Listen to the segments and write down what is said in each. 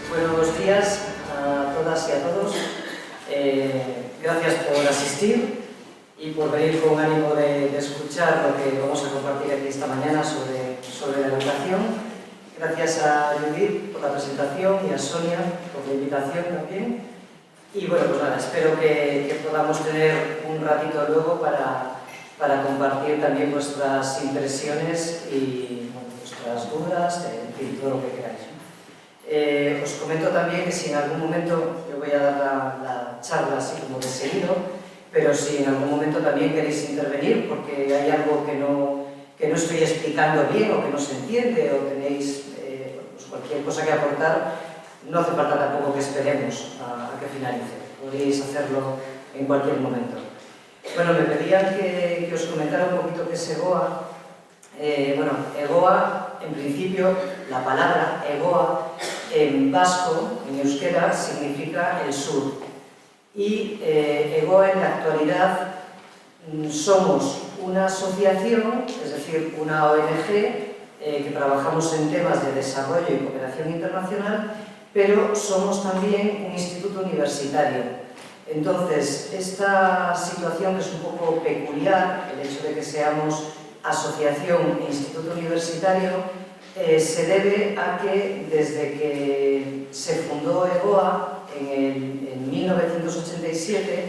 Buenos días a todas y a todos. Gracias por asistir y por venir con ánimo de escuchar lo que vamos a compartir aquí esta mañana sobre la educación. Gracias a Judith por la presentación y a Sonia por la invitación también. Y bueno, pues nada, espero que podamos tener un ratito luego para compartir también vuestras impresiones y vuestras dudas, en fin, todo lo que queráis. Os comento también que si en algún momento, yo voy a dar la charla así como de seguido, pero si en algún momento también queréis intervenir porque hay algo que no estoy explicando bien o que no se entiende o tenéis pues cualquier cosa que aportar, no hace falta tampoco que esperemos a que finalice. Podéis hacerlo en cualquier momento. Bueno, me pedían que os comentara un poquito qué es EGOA. Bueno, EGOA, en principio, la palabra EGOA en vasco, en euskera, significa el sur. Y EGOA en la actualidad somos una asociación, es decir, una ONG, que trabajamos en temas de desarrollo y cooperación internacional, pero somos también un instituto universitario. Entonces, esta situación que es un poco peculiar, el hecho de que seamos asociación e instituto universitario, se debe a que desde que se fundó EGOA en 1987,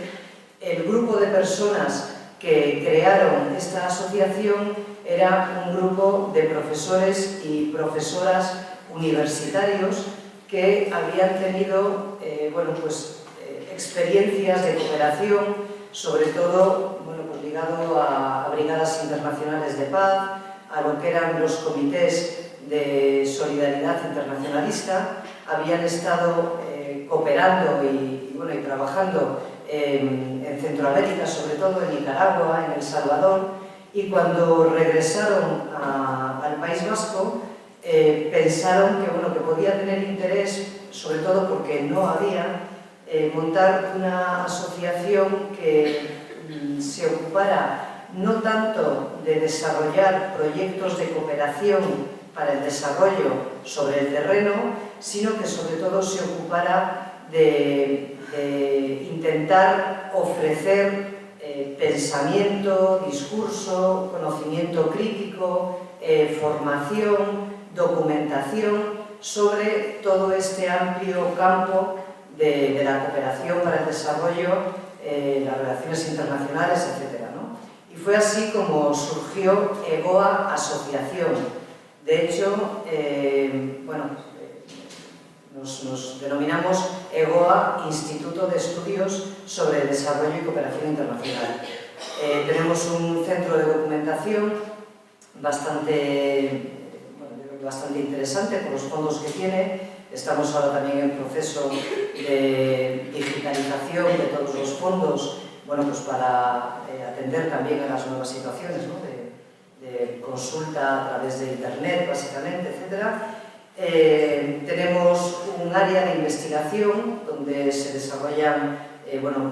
el grupo de personas que crearon esta asociación era un grupo de profesores y profesoras universitarios que habían tenido experiencias de cooperación, sobre todo ligado a brigadas internacionales de paz, a lo que eran los comités de solidaridad internacionalista. Habían estado cooperando y trabajando en Centroamérica, sobre todo en Nicaragua, en El Salvador, y cuando regresaron al País Vasco pensaron que podía tener interés, sobre todo porque no había, montar una asociación que se ocupara no tanto de desarrollar proyectos de cooperación para el desarrollo sobre el terreno, sino que sobre todo se ocupara de intentar ofrecer pensamiento, discurso, conocimiento crítico, formación, documentación sobre todo este amplio campo de la cooperación para el desarrollo, las relaciones internacionales, etc. Y fue así como surgió EGOA Asociación. De hecho, nos denominamos EGOA Instituto de Estudios sobre el Desarrollo y Cooperación Internacional. Tenemos un centro de documentación bastante interesante por los fondos que tiene. Estamos ahora también en proceso de digitalización de todos los fondos, para atender también a las nuevas situaciones, ¿no? de consulta a través de internet, básicamente, etc. Tenemos un área de investigación donde se desarrollan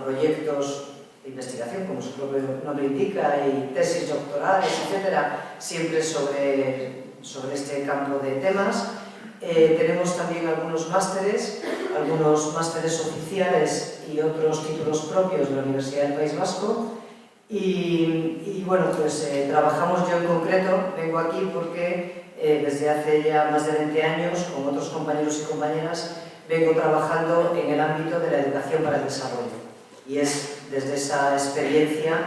proyectos de investigación, como su propio nombre indica, y tesis doctorales, etc., siempre sobre este campo de temas. Tenemos también algunos másteres oficiales y otros títulos propios de la Universidad del País Vasco. Trabajamos, yo en concreto, vengo aquí porque desde hace ya más de 20 años, con otros compañeros y compañeras, vengo trabajando en el ámbito de la educación para el desarrollo. Y es desde esa experiencia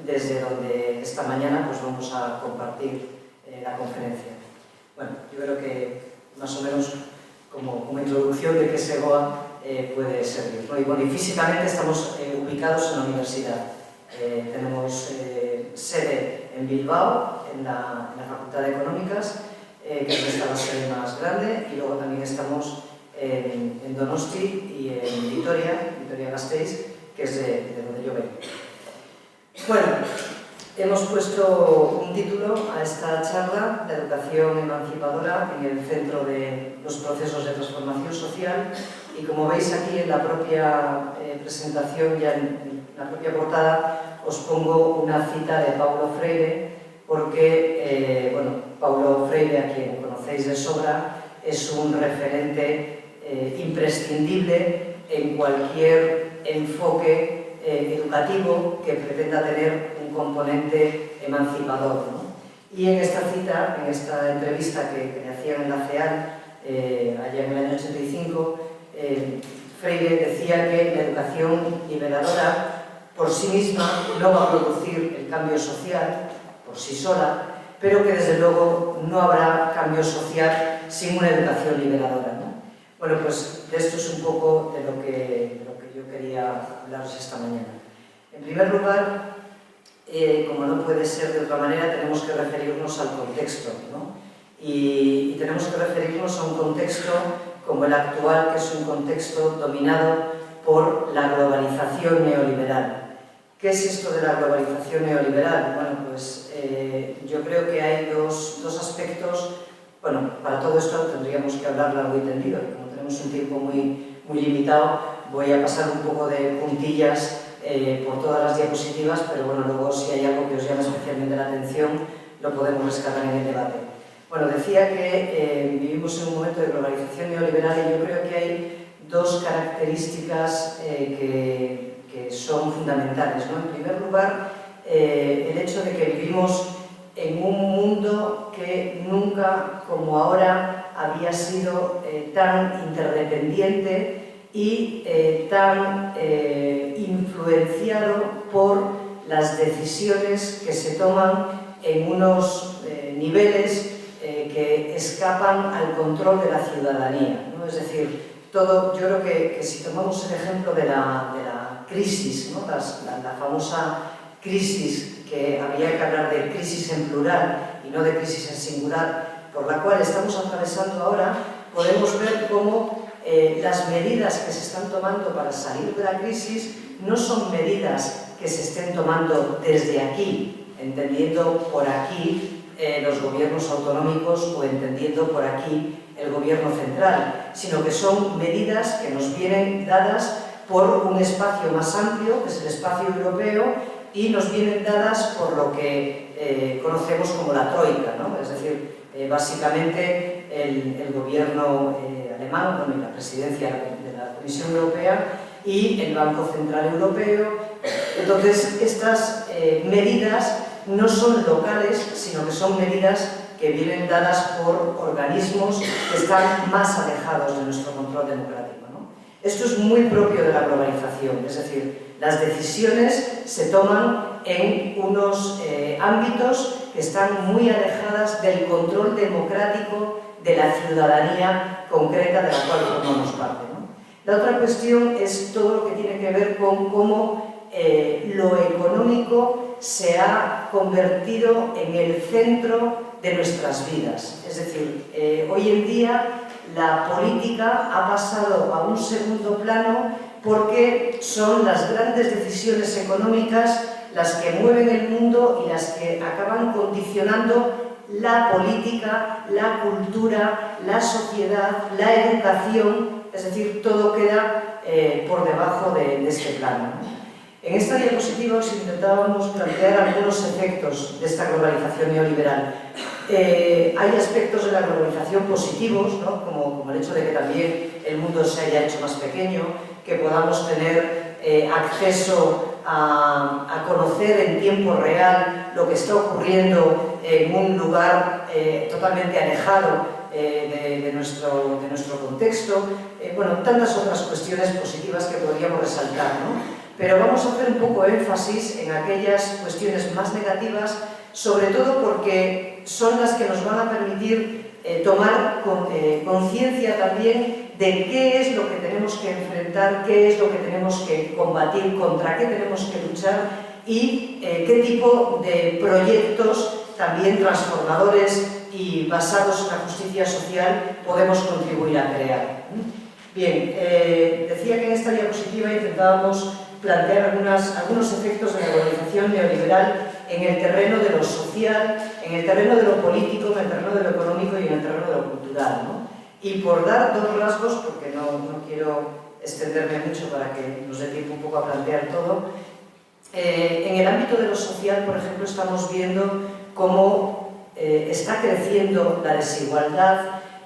desde donde esta mañana vamos a compartir la conferencia. Bueno, yo creo que más o menos como introducción de qué es EGOA puede servir, ¿no? Y físicamente estamos ubicados en la universidad. Tenemos sede en Bilbao, en la Facultad de Económicas, que es la sede más grande, y luego también estamos en Donosti y en Vitoria-Gasteiz, que es de donde yo vengo. Bueno, hemos puesto un título a esta charla, la educación emancipadora en el centro de los procesos de transformación social, y como veis aquí en la propia presentación, ya en la propia portada, os pongo una cita de Paulo Freire, porque Paulo Freire, a quien conocéis de sobra, es un referente imprescindible en cualquier enfoque educativo que pretenda tener un componente emancipador, ¿no? Y en esta cita, en esta entrevista que le hacían en la CEAL, allá en el año 85, Freire decía que la educación niveladora por sí misma no va a producir el cambio social por sí sola, pero que desde luego no habrá cambio social sin una educación niveladora, ¿no? Bueno, pues de esto es un poco de lo que yo quería hablaros esta mañana. En primer lugar, como no puede ser de otra manera, tenemos que referirnos al contexto, ¿no? Y tenemos que referirnos a un contexto como el actual, que es un contexto dominado por la globalización neoliberal. ¿Qué es esto de la globalización neoliberal? Bueno, pues yo creo que hay dos aspectos. Bueno, para todo esto tendríamos que hablar largo y tendido, y como tenemos un tiempo muy limitado, voy a pasar un poco de puntillas por todas las diapositivas, pero bueno, luego si hay algo que os llama especialmente la atención, lo podemos rescatar en el debate. Bueno, decía que vivimos en un momento de globalización neoliberal y yo creo que hay dos características que son fundamentales, ¿no? En primer lugar, el hecho de que vivimos en un mundo que nunca como ahora había sido tan interdependiente y tan influenciado por las decisiones que se toman en unos niveles que escapan al control de la ciudadanía, ¿no? Es decir, yo creo que si tomamos el ejemplo de la crisis, ¿no? La famosa crisis, que habría que hablar de crisis en plural y no de crisis en singular, por la cual estamos atravesando ahora, podemos ver cómo las medidas que se están tomando para salir de la crisis no son medidas que se estén tomando desde aquí, entendiendo por aquí los gobiernos autonómicos o entendiendo por aquí el gobierno central, sino que son medidas que nos vienen dadas por un espacio más amplio, que es el espacio europeo, y nos vienen dadas por lo que conocemos como la troika, ¿no? Es decir, básicamente el gobierno alemán, bueno, y la presidencia de la Comisión Europea y el Banco Central Europeo. Entonces, estas medidas no son locales, sino que son medidas que vienen dadas por organismos que están más alejados de nuestro control democrático, ¿no? Esto es muy propio de la globalización, es decir, las decisiones se toman en unos ámbitos que están muy alejadas del control democrático de la ciudadanía concreta de la cual formamos parte, ¿no? La otra cuestión es todo lo que tiene que ver con cómo lo económico se ha convertido en el centro de nuestras vidas. Es decir, hoy en día la política ha pasado a un segundo plano porque son las grandes decisiones económicas las que mueven el mundo y las que acaban condicionando la política, la cultura, la sociedad, la educación, es decir, todo queda por debajo de este plano. En esta diapositiva os intentábamos plantear algunos efectos de esta globalización neoliberal. Hay aspectos de la globalización positivos, ¿no? como el hecho de que también el mundo se haya hecho más pequeño, que podamos tener acceso a conocer en tiempo real lo que está ocurriendo en un lugar totalmente alejado de nuestro contexto. Bueno, tantas otras cuestiones positivas que podríamos resaltar, ¿no? Pero vamos a hacer un poco énfasis en aquellas cuestiones más negativas, sobre todo porque son las que nos van a permitir tomar conciencia también de qué es lo que tenemos que enfrentar, qué es lo que tenemos que combatir, contra qué tenemos que luchar y qué tipo de proyectos también transformadores y basados en la justicia social podemos contribuir a crear. Bien, decía que en esta diapositiva intentábamos plantear algunos efectos de la globalización neoliberal en el terreno de lo social, en el terreno de lo político, en el terreno de lo económico y en el terreno de lo cultural, ¿no? Y por dar dos rasgos, porque no quiero extenderme mucho para que nos dé tiempo un poco a plantear todo, en el ámbito de lo social, por ejemplo, estamos viendo cómo está creciendo la desigualdad,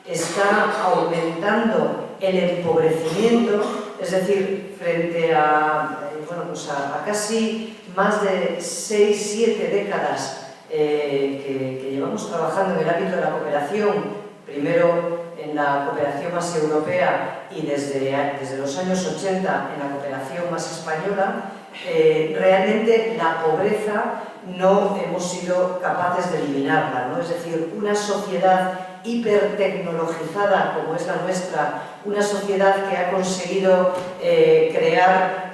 está aumentando el empobrecimiento, es decir, frente a casi más de 6-7 décadas que llevamos trabajando en el ámbito de la cooperación, primero en la cooperación más europea y desde los años 80 en la cooperación más española, realmente la pobreza no hemos sido capaces de eliminarla, ¿no? Es decir, una sociedad hipertecnologizada como es la nuestra, una sociedad que ha conseguido crear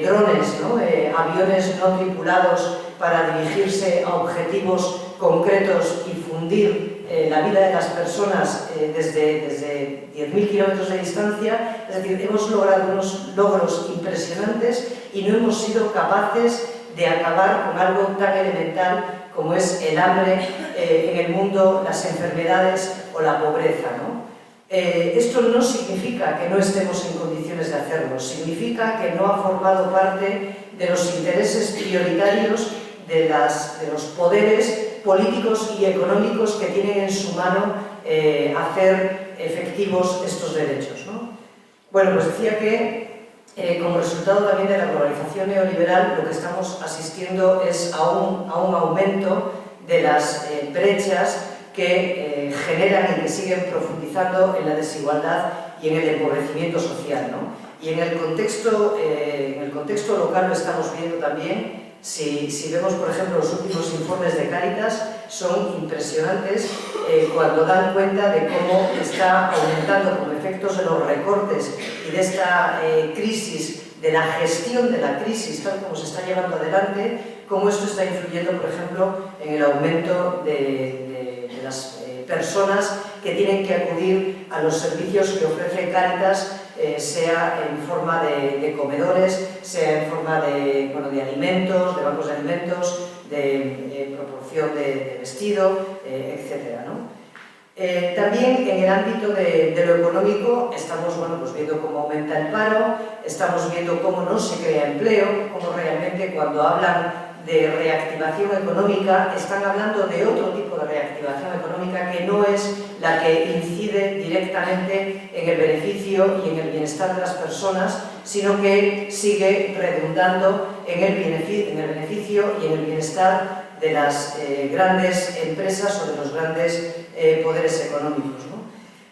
drones, ¿no? Aviones no tripulados para dirigirse a objetivos concretos y fundir la vida de las personas desde 10.000 kilómetros de distancia. Es decir, hemos logrado unos logros impresionantes y no hemos sido capaces de acabar con algo tan elemental como es el hambre en el mundo, las enfermedades o la pobreza, ¿no? Esto no significa que no estemos en condiciones de hacerlo, significa que no ha formado parte de los intereses prioritarios de los poderes políticos y económicos que tienen en su mano hacer efectivos estos derechos, ¿no? Bueno, pues decía que como resultado también de la globalización neoliberal, lo que estamos asistiendo es a un aumento de las brechas que generan y que siguen profundizando en la desigualdad y en el empobrecimiento social, ¿no? Y en el contexto local lo estamos viendo también. Si vemos, por ejemplo, los últimos informes de Cáritas, son impresionantes cuando dan cuenta de cómo está aumentando como efectos de los recortes y de esta crisis, de la gestión de la crisis, tal como se está llevando adelante, cómo esto está influyendo, por ejemplo, en el aumento de las personas que tienen que acudir a los servicios que ofrece Cáritas, sea en forma de comedores, sea en forma de alimentos, de bancos de alimentos, de proporción de vestido, etc., ¿no? También en el ámbito de lo económico estamos viendo cómo aumenta el paro, estamos viendo cómo no se crea empleo, cómo realmente cuando hablan de reactivación económica están hablando de otro tipo de reactivación económica que no es la que incide directamente en el beneficio y en el bienestar de las personas, sino que sigue redundando en el beneficio y en el bienestar de las grandes empresas o de los grandes poderes económicos, ¿no?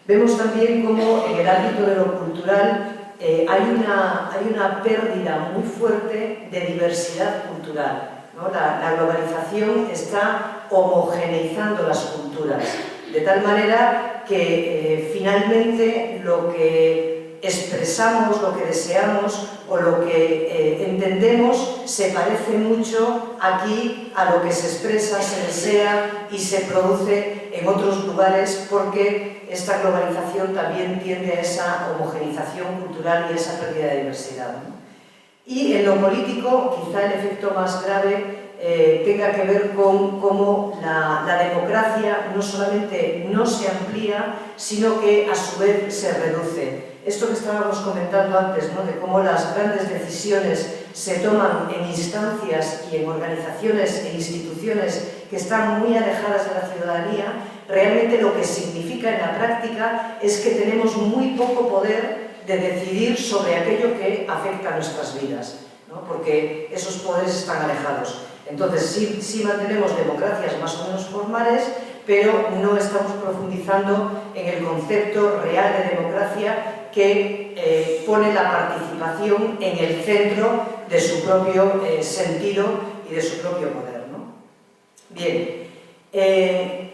Vemos también cómo en el ámbito de lo cultural hay una pérdida muy fuerte de diversidad cultural, ¿no? La globalización está homogeneizando las culturas, de tal manera que finalmente lo que expresamos, lo que deseamos o lo que entendemos se parece mucho aquí a lo que se expresa, se desea y se produce en otros lugares, porque esta globalización también tiende a esa homogeneización cultural y a esa pérdida de diversidad, ¿no? Y en lo político, quizá el efecto más grave tenga que ver con cómo la democracia no solamente no se amplía, sino que a su vez se reduce. Esto que estábamos comentando antes, ¿no? De cómo las grandes decisiones se toman en instancias y en organizaciones e instituciones que están muy alejadas de la ciudadanía, realmente lo que significa en la práctica es que tenemos muy poco poder de decidir sobre aquello que afecta a nuestras vidas, ¿no? Porque esos poderes están alejados. Entonces sí mantenemos democracias más o menos formales, pero no estamos profundizando en el concepto real de democracia que pone la participación en el centro de su propio sentido y de su propio poder, ¿no? Bien,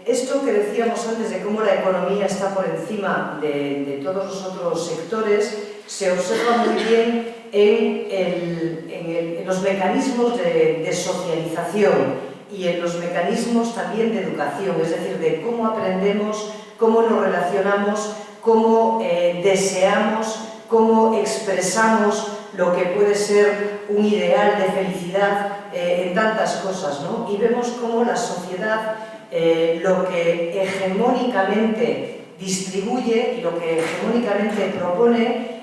esto que decíamos antes de cómo la economía está por encima de todos los otros sectores se observa muy bien en los mecanismos de socialización y en los mecanismos también de educación, es decir, de cómo aprendemos, cómo nos relacionamos, cómo deseamos, cómo expresamos lo que puede ser un ideal de felicidad en tantas cosas, ¿no? Y vemos cómo la sociedad lo que hegemónicamente distribuye y lo que hegemónicamente propone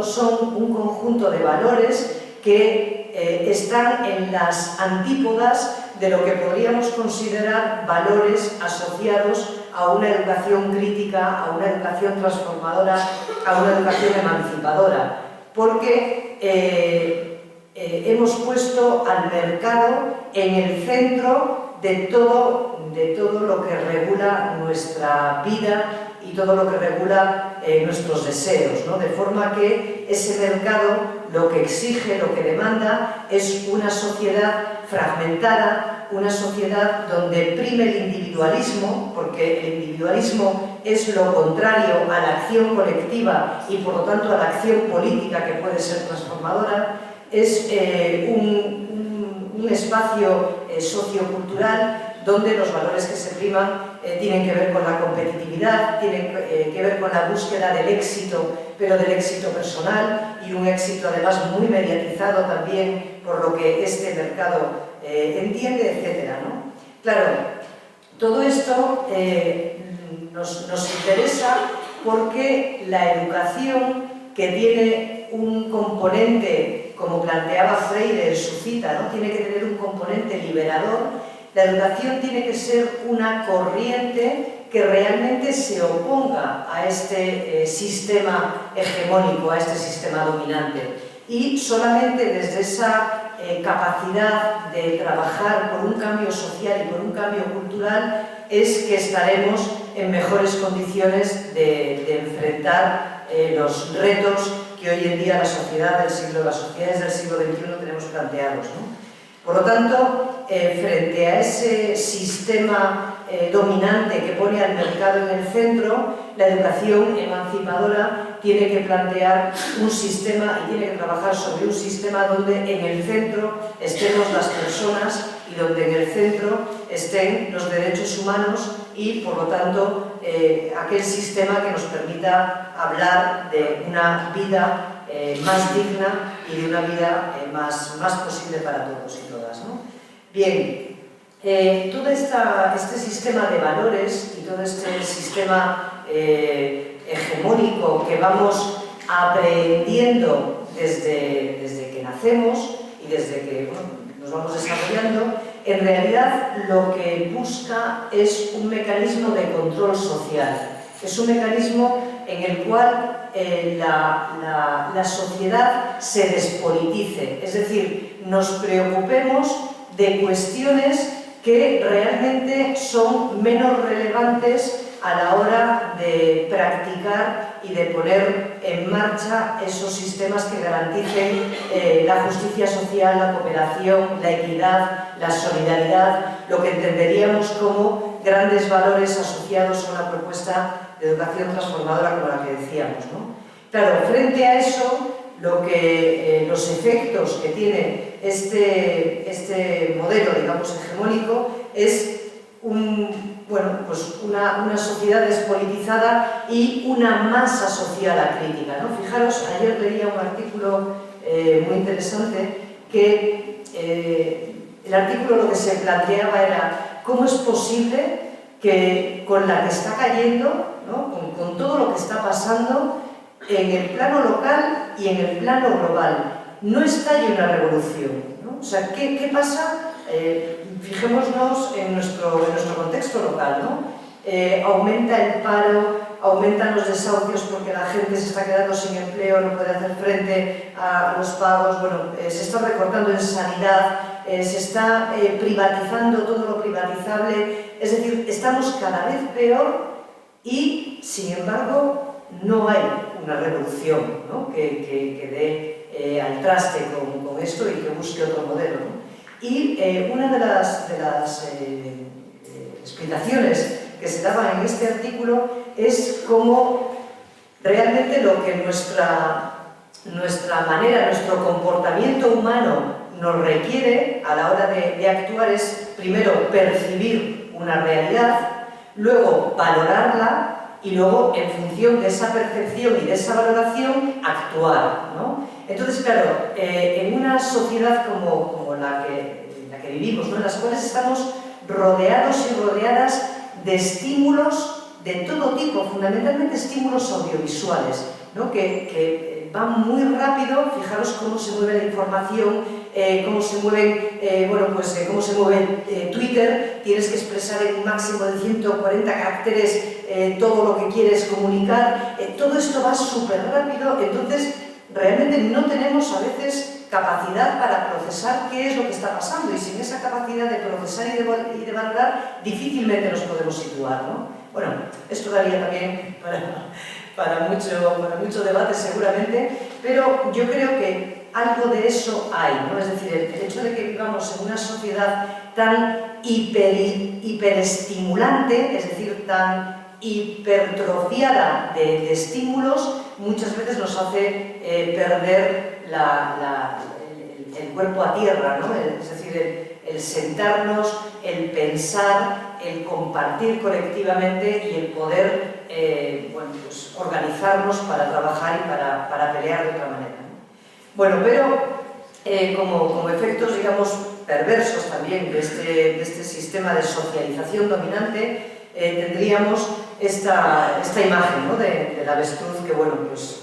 son un conjunto de valores que están en las antípodas de lo que podríamos considerar valores asociados a una educación crítica, a una educación transformadora, a una educación emancipadora, porque hemos puesto al mercado en el centro de todo lo que regula nuestra vida y todo lo que regula nuestros deseos, ¿no? De forma que ese mercado lo que exige, lo que demanda es una sociedad fragmentada, una sociedad donde prime el individualismo, porque el individualismo es lo contrario a la acción colectiva y por lo tanto a la acción política que puede ser transformadora. Es un espacio sociocultural donde los valores que se priman tienen que ver con la competitividad, tienen que ver con la búsqueda del éxito, pero del éxito personal, y un éxito además muy mediatizado también por lo que este mercado entiende, etcétera, ¿no? Claro, todo esto nos interesa porque la educación, que tiene un componente, como planteaba Freire en su cita, ¿no? Tiene que tener un componente liberador. La educación tiene que ser una corriente que realmente se oponga a este sistema hegemónico, a este sistema dominante. Y solamente desde esa capacidad de trabajar por un cambio social y por un cambio cultural es que estaremos en mejores condiciones de enfrentar los retos que hoy en día las sociedades del siglo XXI tenemos planteados, ¿no? Por lo tanto, frente a ese sistema dominante que pone al mercado en el centro, la educación emancipadora tiene que plantear un sistema y tiene que trabajar sobre un sistema donde en el centro estemos las personas y donde en el centro estén los derechos humanos y, por lo tanto, aquel sistema que nos permita hablar de una vida más digna y de una vida más posible para todos y todas, ¿no? Bien, todo este sistema de valores y todo este sistema hegemónico que vamos aprendiendo desde que nacemos y desde que nos vamos desarrollando, en realidad lo que busca es un mecanismo de control social. Es un mecanismo en el cual la sociedad se despolitice, es decir, nos preocupemos de cuestiones que realmente son menos relevantes a la hora de practicar y de poner en marcha esos sistemas que garanticen la justicia social, la cooperación, la equidad, la solidaridad, lo que entenderíamos como grandes valores asociados a una propuesta de educación transformadora como la que decíamos, ¿no? Claro, frente a eso, los efectos que tiene este modelo, digamos, hegemónico, es una sociedad despolitizada y una masa social acrítica, ¿no? Fijaros, ayer leía un artículo muy interesante que el artículo lo que se planteaba era cómo es posible que con la que está cayendo, ¿no? con todo lo que está pasando en el plano local y en el plano global, no estalle una revolución, ¿no? O sea, ¿qué pasa? Fijémonos en nuestro contexto local, ¿no? Aumenta el paro, aumentan los desahucios porque la gente se está quedando sin empleo, no puede hacer frente a los pagos, se está recortando en sanidad, se está privatizando todo lo privatizable, es decir, estamos cada vez peor y, sin embargo, no hay una revolución, ¿no? que dé al traste con esto y que busque otro modelo, ¿no? Y una de las explicaciones que se daban en este artículo es cómo realmente lo que nuestra manera, nuestro comportamiento humano nos requiere a la hora de actuar es, primero, percibir una realidad, luego valorarla y luego, en función de esa percepción y de esa valoración, actuar, ¿no? Entonces, claro, en una sociedad como la que vivimos, ¿no? En las cuales estamos rodeados y rodeadas de estímulos de todo tipo, fundamentalmente estímulos audiovisuales, ¿no? que van muy rápido, fijaros cómo se mueve la información, cómo se mueve Twitter, tienes que expresar en un máximo de 140 caracteres todo lo que quieres comunicar, todo esto va súper rápido, entonces realmente no tenemos a veces capacidad para procesar qué es lo que está pasando, y sin esa capacidad de procesar y de valorar, difícilmente nos podemos situar, ¿no? Bueno, esto daría también para mucho debate seguramente, pero yo creo que algo de eso hay, ¿no? Es decir, el hecho de que vivamos en una sociedad tan hiperestimulante, es decir, tan hipertrofiada de estímulos, muchas veces nos hace perder el cuerpo a tierra, ¿no? Es decir, el sentarnos, el pensar, el compartir colectivamente y el poder pues organizarnos para trabajar y para pelear de otra manera, ¿no? Bueno, pero como efectos, digamos, perversos también de este sistema de socialización dominante, tendríamos esta imagen, ¿no? del avestruz que, bueno, pues,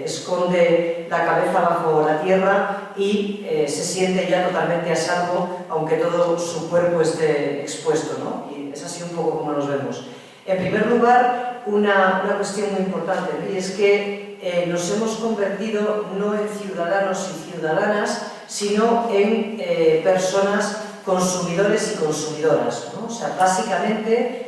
esconde la cabeza bajo la tierra y se siente ya totalmente a salvo, aunque todo su cuerpo esté expuesto, ¿no? Y es así un poco como nos vemos. En primer lugar, una cuestión muy importante, ¿no? Y es que nos hemos convertido no en ciudadanos y ciudadanas, sino en personas consumidores y consumidoras, ¿no? O sea, básicamente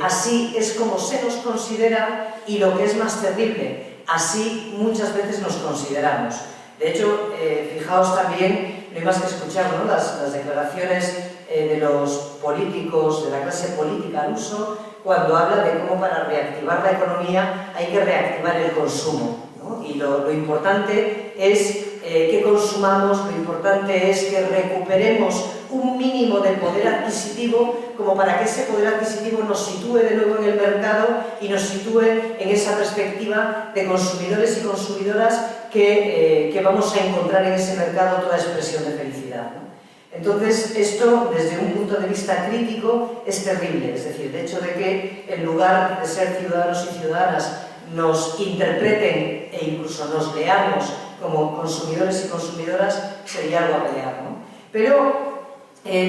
así es como se nos considera, y lo que es más terrible, así muchas veces nos consideramos. De hecho, fijaos también, no hay más que escuchar, ¿no? las declaraciones de los políticos, de la clase política al uso, cuando habla de cómo para reactivar la economía hay que reactivar el consumo, ¿no? Y lo importante es que consumamos, lo importante es que recuperemos un mínimo de poder adquisitivo, como para que ese poder adquisitivo nos sitúe de nuevo en el mercado y nos sitúe en esa perspectiva de consumidores y consumidoras que vamos a encontrar en ese mercado toda expresión de felicidad, ¿no? Entonces, esto, desde un punto de vista crítico, es terrible. Es decir, el hecho de que, en lugar de ser ciudadanos y ciudadanas, nos interpreten e incluso nos leamos como consumidores y consumidoras, sería algo a pelear, ¿no? Pero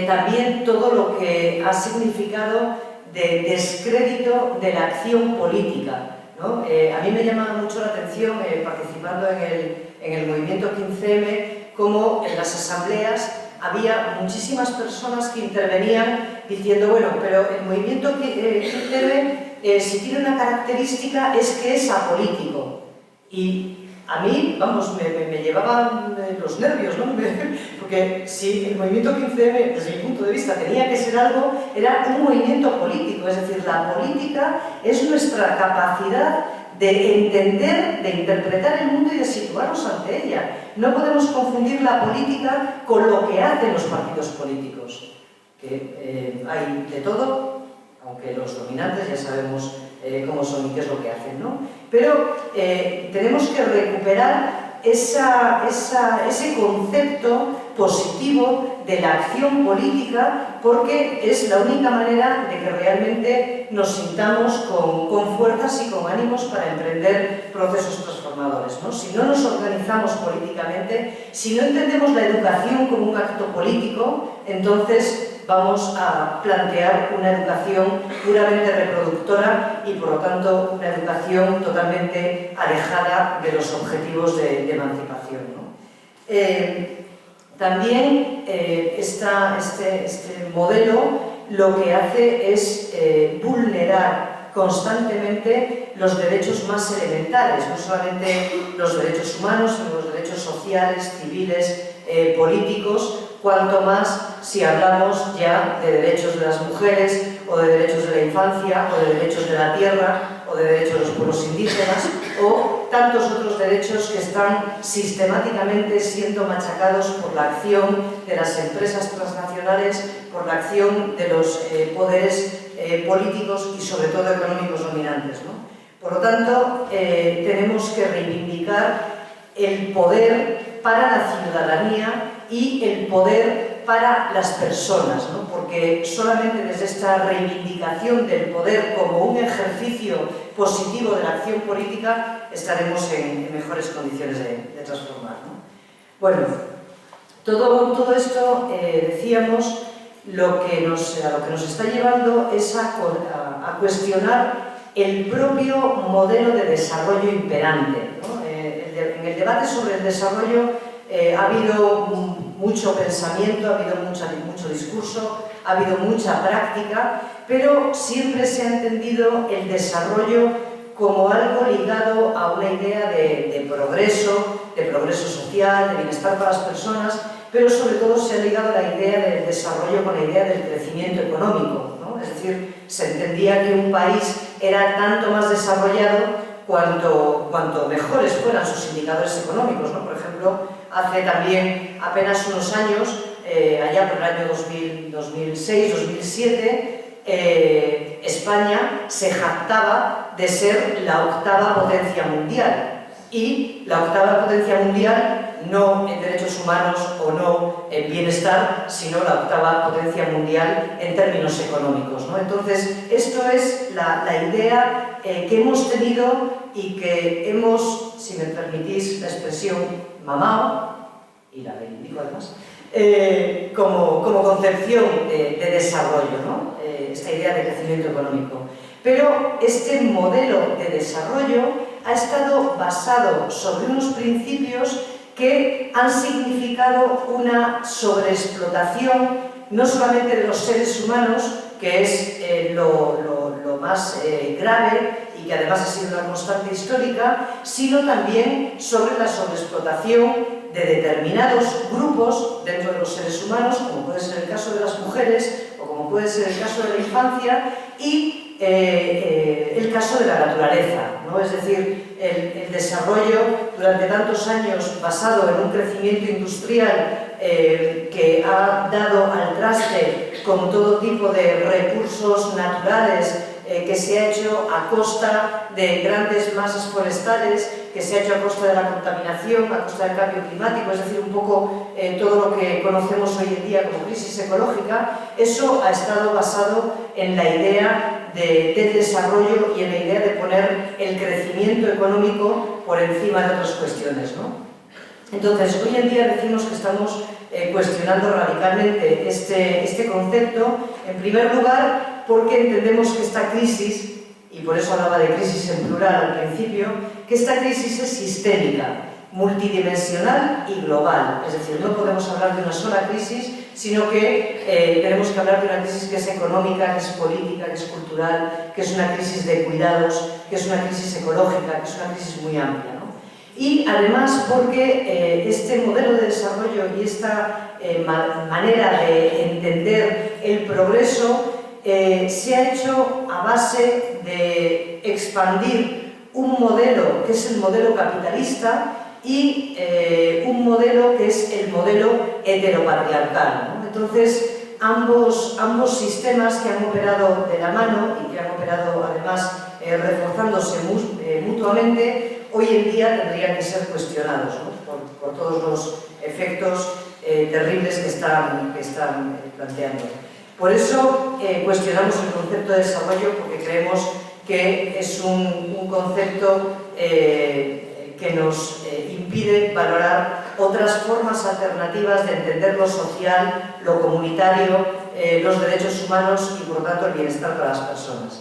también todo lo que ha significado de descrédito de la acción política, ¿no? A mí me llama mucho la atención, participando en el movimiento 15M, como en las asambleas había muchísimas personas que intervenían diciendo, bueno, pero el movimiento 15M, si tiene una característica, es que es apolítico. Y a mí, vamos, me llevaban los nervios, ¿no? Porque si el movimiento 15M, desde mi punto de vista, tenía que ser algo, era un movimiento político. Es decir, la política es nuestra capacidad de entender, de interpretar el mundo y de situarnos ante ella. No podemos confundir la política con lo que hacen los partidos políticos, que hay de todo, aunque los dominantes ya sabemos cómo son y qué es lo que hacen, ¿no? Pero tenemos que recuperar ese concepto positivo de la acción política, porque es la única manera de que realmente nos sintamos con fuerzas y con ánimos para emprender procesos transformadores, ¿no? Si no nos organizamos políticamente, si no entendemos la educación como un acto político, entonces vamos a plantear una educación puramente reproductora y, por lo tanto, una educación totalmente alejada de los objetivos de emancipación, ¿no? También este modelo lo que hace es vulnerar constantemente los derechos más elementales, no solamente los derechos humanos, sino los derechos sociales, civiles, políticos, cuanto más si hablamos ya de derechos de las mujeres, o de derechos de la infancia, o de derechos de la tierra, o de derechos de los pueblos indígenas, o tantos otros derechos que están sistemáticamente siendo machacados por la acción de las empresas transnacionales, por la acción de los poderes políticos y sobre todo económicos dominantes, ¿no? Por lo tanto, tenemos que reivindicar el poder para la ciudadanía y el poder para las personas, ¿no? Porque solamente desde esta reivindicación del poder como un ejercicio positivo de la acción política estaremos en mejores condiciones de transformar, ¿no? Bueno, Todo esto, decíamos, a lo que nos está llevando es a cuestionar el propio modelo de desarrollo imperante, ¿no? En el debate sobre el desarrollo ha habido mucho pensamiento, ha habido mucho discurso, ha habido mucha práctica, pero siempre se ha entendido el desarrollo como algo ligado a una idea de progreso social, de bienestar para las personas, pero sobre todo se ha ligado la idea del desarrollo con la idea del crecimiento económico, ¿no? Es decir, se entendía que un país era tanto más desarrollado cuanto mejores fueran sus indicadores económicos, ¿no? Por ejemplo, hace también apenas unos años, allá por el año 2006-2007, España se jactaba de ser la octava potencia mundial, y la octava potencia mundial no en derechos humanos o no en bienestar, sino la octava potencia mundial en términos económicos, ¿no? Entonces, esto es la idea que hemos tenido y que hemos, si me permitís la expresión, mamado, y la reivindico además, como concepción de desarrollo, ¿no? Esta idea de crecimiento económico. Pero este modelo de desarrollo ha estado basado sobre unos principios que han significado una sobreexplotación no solamente de los seres humanos, que es lo más grave y que además ha sido una constante histórica, sino también sobre la sobreexplotación de determinados grupos dentro de los seres humanos, como puede ser el caso de las mujeres o como puede ser el caso de la infancia, y el caso de la naturaleza, ¿no? Es decir, el desarrollo durante tantos años basado en un crecimiento industrial que ha dado al traste con todo tipo de recursos naturales, que se ha hecho a costa de grandes masas forestales, que se ha hecho a costa de la contaminación, a costa del cambio climático, es decir, un poco todo lo que conocemos hoy en día como crisis ecológica. Eso ha estado basado en la idea del desarrollo y en la idea de poner el crecimiento económico por encima de otras cuestiones, ¿no? Entonces, hoy en día decimos que estamos cuestionando radicalmente este concepto, en primer lugar porque entendemos que esta crisis, y por eso hablaba de crisis en plural al principio, que esta crisis es sistémica, multidimensional y global. Es decir, no podemos hablar de una sola crisis, sino que tenemos que hablar de una crisis que es económica, que es política, que es cultural, que es una crisis de cuidados, que es una crisis ecológica, que es una crisis muy amplia, ¿no? Y además porque este modelo de desarrollo y esta manera de entender el progreso se ha hecho a base de expandir un modelo que es el modelo capitalista y un modelo que es el modelo heteropatriarcal, ¿no? Entonces, ambos sistemas que han operado de la mano y que han operado además reforzándose mutuamente, hoy en día tendrían que ser cuestionados, ¿no? por todos los efectos terribles que están planteando. Por eso cuestionamos el concepto de desarrollo, porque creemos que es un concepto que nos impide valorar otras formas alternativas de entender lo social, lo comunitario, los derechos humanos y, por lo tanto, el bienestar para las personas.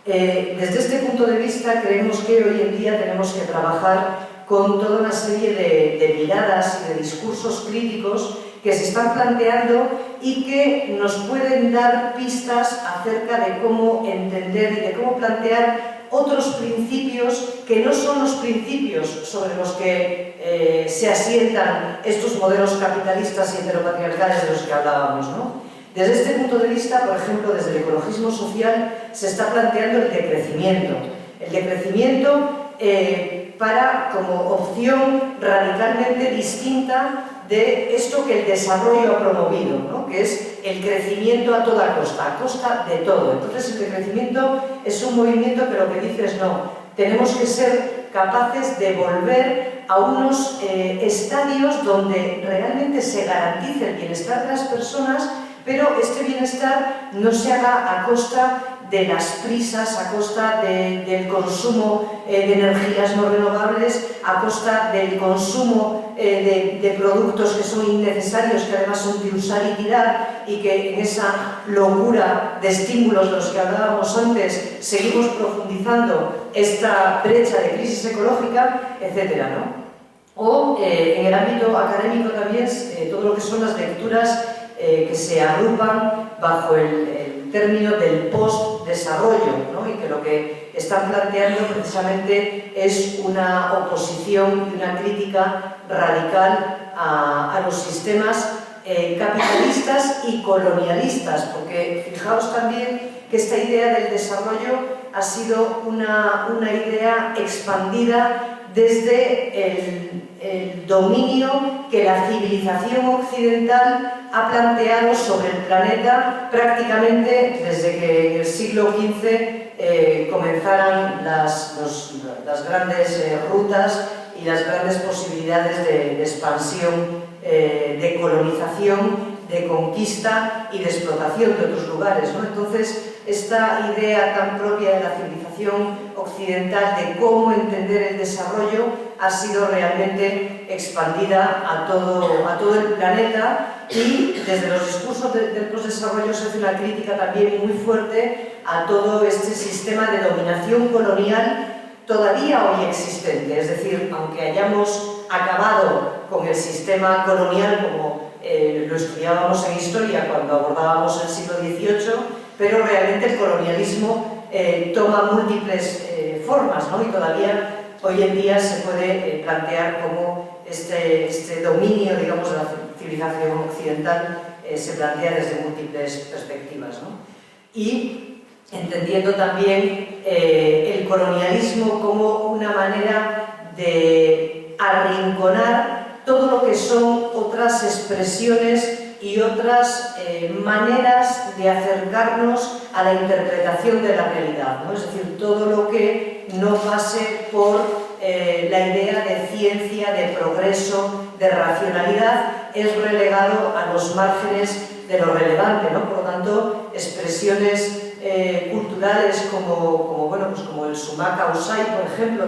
Desde este punto de vista, creemos que hoy en día tenemos que trabajar con toda una serie de miradas y de discursos críticos que se están planteando y que nos pueden dar pistas acerca de cómo entender y de cómo plantear otros principios que no son los principios sobre los que se asientan estos modelos capitalistas y heteropatriarcales de los que hablábamos, ¿no? Desde este punto de vista, por ejemplo, desde el ecologismo social se está planteando el decrecimiento. El decrecimiento como opción radicalmente distinta de esto que el desarrollo ha promovido, ¿no? Que es el crecimiento a toda costa, a costa de todo. Entonces, el decrecimiento es un movimiento que lo que dice es no, tenemos que ser capaces de volver a unos estadios donde realmente se garantice el bienestar de las personas, pero este bienestar no se haga a costa de las prisas, a costa del consumo de energías no renovables, a costa del consumo de productos que son innecesarios, que además son de usar y tirar, y que en esa locura de estímulos de los que hablábamos antes seguimos profundizando esta brecha de crisis ecológica, etcétera, ¿no? O en el ámbito académico también todo lo que son las lecturas que se agrupan bajo el término del post-desarrollo, ¿no? Y que lo que están planteando precisamente es una oposición y una crítica radical a los sistemas capitalistas y colonialistas, porque fijaos también que esta idea del desarrollo ha sido una idea expandida desde el dominio que la civilización occidental ha planteado sobre el planeta prácticamente desde que en el siglo XV comenzaran las grandes rutas y las grandes posibilidades de expansión, de colonización, de conquista y de explotación de otros lugares, ¿no? Entonces, esta idea tan propia de la civilización occidental de cómo entender el desarrollo ha sido realmente expandida a todo el planeta, y desde los discursos del postdesarrollo se hace una crítica también muy fuerte a todo este sistema de dominación colonial todavía hoy existente. Es decir, aunque hayamos acabado con el sistema colonial como lo estudiábamos en historia cuando abordábamos el siglo XVIII, pero realmente el colonialismo toma múltiples formas, ¿no? Y todavía hoy en día se puede plantear cómo este dominio, digamos, de la civilización occidental se plantea desde múltiples perspectivas, ¿no? Y entendiendo también el colonialismo como una manera de arrinconar todo lo que son otras expresiones y otras maneras de acercarnos a la interpretación de la realidad, ¿no? Es decir, todo lo que no pase por la idea de ciencia, de progreso, de racionalidad, es relegado a los márgenes de lo relevante, ¿no? Por lo tanto, expresiones culturales como el summa causai, por ejemplo,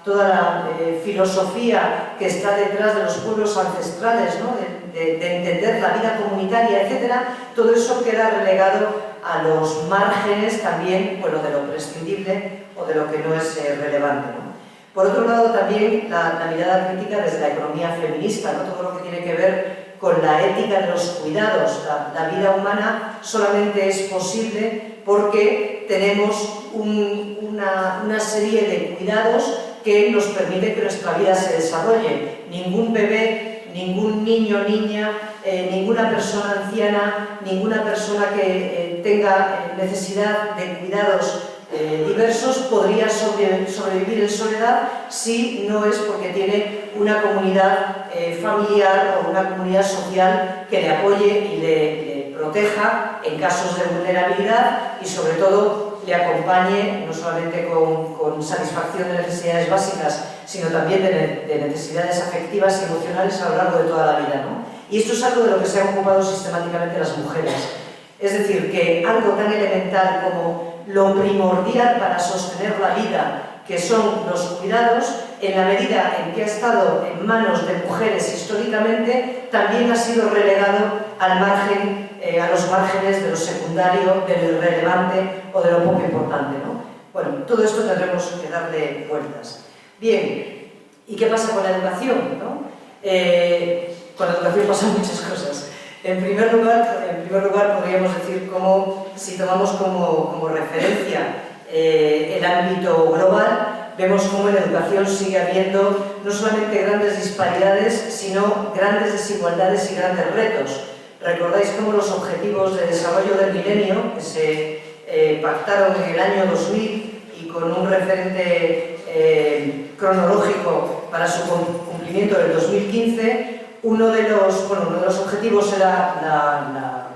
toda la filosofía que está detrás de los pueblos ancestrales, ¿no? de entender la vida comunitaria, etcétera, todo eso queda relegado a los márgenes también, bueno, de lo prescindible o de lo que no es relevante, ¿no? Por otro lado, también la mirada crítica desde la economía feminista, ¿no? Todo lo que tiene que ver con la ética de los cuidados. La vida humana solamente es posible porque tenemos una serie de cuidados que nos permite que nuestra vida se desarrolle. Ningún bebé, ningún niño o niña, ninguna persona anciana, ninguna persona que tenga necesidad de cuidados diversos podría sobrevivir en soledad si no es porque tiene una comunidad familiar o una comunidad social que le apoye y le proteja en casos de vulnerabilidad, y sobre todo le acompañe no solamente con satisfacción de necesidades básicas, sino también de necesidades afectivas y emocionales a lo largo de toda la vida, ¿no? Y esto es algo de lo que se han ocupado sistemáticamente las mujeres. Es decir, que algo tan elemental como lo primordial para sostener la vida, que son los cuidados, en la medida en que ha estado en manos de mujeres históricamente, también ha sido relegado al margen, a los márgenes de lo secundario, de lo irrelevante o de lo poco importante, ¿no? Bueno, todo esto tendremos que darle vueltas. Bien, ¿y qué pasa con la educación, ¿no? Con la educación pasan muchas cosas. En primer lugar podríamos decir cómo, si tomamos como referencia el ámbito global, vemos cómo en la educación sigue habiendo no solamente grandes disparidades, sino grandes desigualdades y grandes retos. Recordáis cómo los objetivos de desarrollo del milenio, que se pactaron en el año 2000 y con un referente cronológico para su cumplimiento en el 2015, uno de los objetivos era la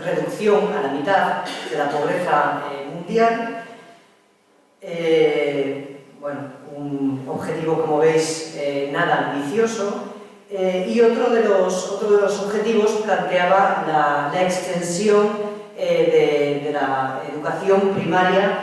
reducción a la mitad de la pobreza mundial. Un objetivo, como veis, nada ambicioso. Y otro de los objetivos planteaba la extensión de la educación primaria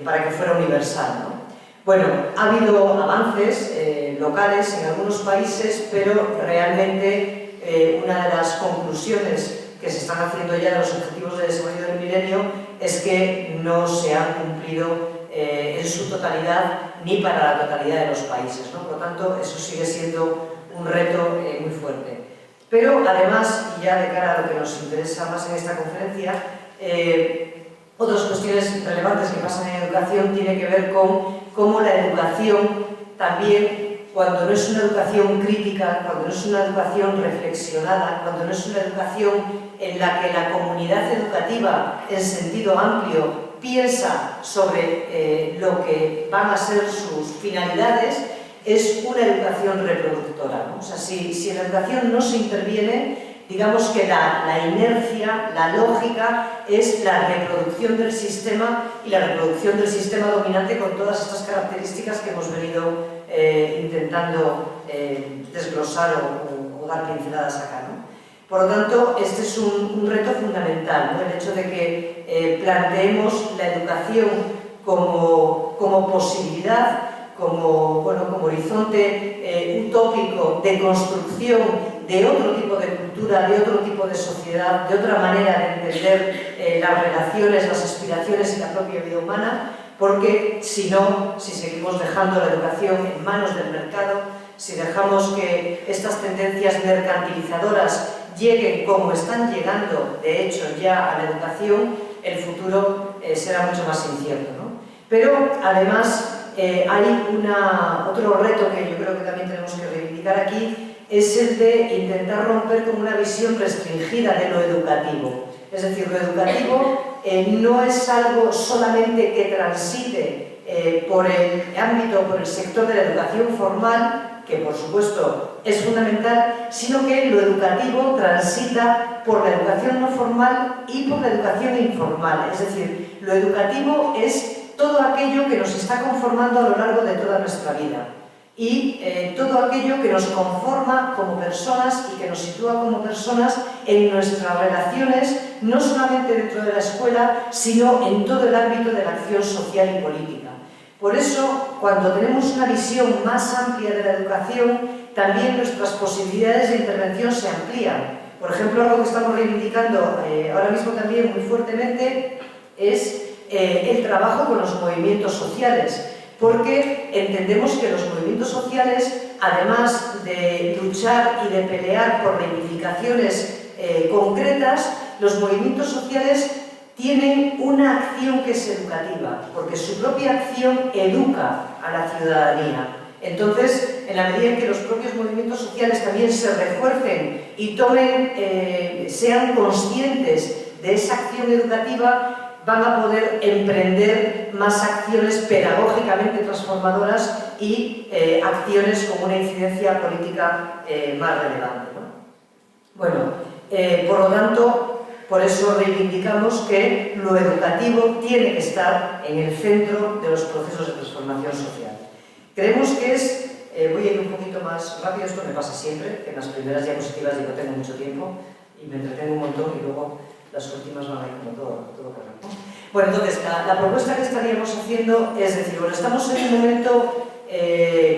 para que fuera universal, ¿no? Bueno, ha habido avances locales en algunos países, pero realmente una de las conclusiones que se están haciendo ya de los Objetivos de Desarrollo del Milenio es que no se han cumplido en su totalidad ni para la totalidad de los países, ¿no? Por lo tanto, eso sigue siendo un reto muy fuerte. Pero además, y ya de cara a lo que nos interesa más en esta conferencia, otras cuestiones relevantes que pasan en educación tienen que ver con cómo la educación también, cuando no es una educación crítica, cuando no es una educación reflexionada, cuando no es una educación en la que la comunidad educativa en sentido amplio piensa sobre lo que van a ser sus finalidades, es una educación reproductora, ¿no? O sea, si en la educación no se interviene, digamos que la inercia, la lógica es la reproducción del sistema y la reproducción del sistema dominante con todas estas características que hemos venido intentando desglosar o dar pinceladas acá, ¿no? Por lo tanto, este es un reto fundamental, ¿no? El hecho de que planteemos la educación como posibilidad, como horizonte utópico de construcción de otro tipo de cultura, de otro tipo de sociedad, de otra manera de entender las relaciones, las aspiraciones y la propia vida humana, porque si no, si seguimos dejando la educación en manos del mercado, si dejamos que estas tendencias mercantilizadoras lleguen como están llegando, de hecho, ya a la educación, el futuro será mucho más incierto, ¿no? Pero, además, hay otro reto que yo creo que también tenemos que reivindicar aquí, es el de intentar romper con una visión restringida de lo educativo. Es decir, lo educativo no es algo solamente que transite por el ámbito, por el sector de la educación formal, que por supuesto es fundamental, sino que lo educativo transita por la educación no formal y por la educación informal. Es decir, lo educativo es todo aquello que nos está conformando a lo largo de toda nuestra vida y todo aquello que nos conforma como personas y que nos sitúa como personas en nuestras relaciones, no solamente dentro de la escuela, sino en todo el ámbito de la acción social y política. Por eso, cuando tenemos una visión más amplia de la educación, también nuestras posibilidades de intervención se amplían. Por ejemplo, algo que estamos reivindicando ahora mismo también muy fuertemente es el trabajo con los movimientos sociales, porque entendemos que los movimientos sociales, además de luchar y de pelear por reivindicaciones concretas, los movimientos sociales tienen una acción que es educativa, porque su propia acción educa a la ciudadanía. Entonces, en la medida en que los propios movimientos sociales también se refuercen y sean conscientes de esa acción educativa, van a poder emprender más acciones pedagógicamente transformadoras y acciones con una incidencia política más relevante, ¿no? Bueno, por lo tanto, por eso reivindicamos que lo educativo tiene que estar en el centro de los procesos de transformación social. Creemos que voy a ir un poquito más rápido, esto me pasa siempre, que en las primeras diapositivas digo tengo mucho tiempo y me entretengo un montón y luego las últimas van a ir como todo correcto. Bueno, entonces, la propuesta que estaríamos haciendo es decir, bueno, estamos en un momento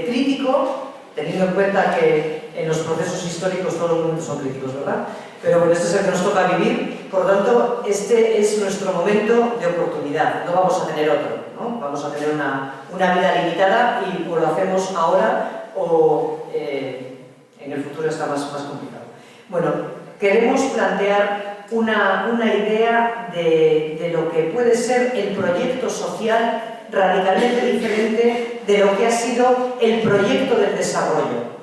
crítico, teniendo en cuenta que en los procesos históricos todos los momentos son críticos, ¿verdad? Pero bueno, este es el que nos toca vivir, por lo tanto, este es nuestro momento de oportunidad, no vamos a tener otro, ¿no? Vamos a tener una vida limitada y o lo hacemos ahora o en el futuro está más complicado. Bueno, queremos plantear una idea de lo que puede ser el proyecto social radicalmente diferente de lo que ha sido el proyecto del desarrollo.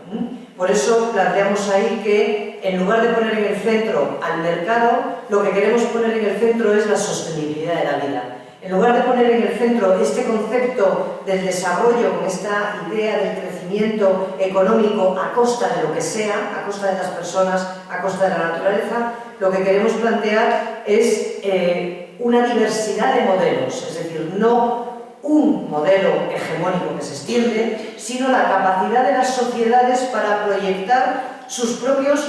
Por eso planteamos ahí que en lugar de poner en el centro al mercado, lo que queremos poner en el centro es la sostenibilidad de la vida. En lugar de poner en el centro este concepto del desarrollo, con esta idea del crecimiento económico a costa de lo que sea, a costa de las personas, a costa de la naturaleza, lo que queremos plantear es una diversidad de modelos, es decir, no un modelo hegemónico que se extiende, sino la capacidad de las sociedades para proyectar sus propios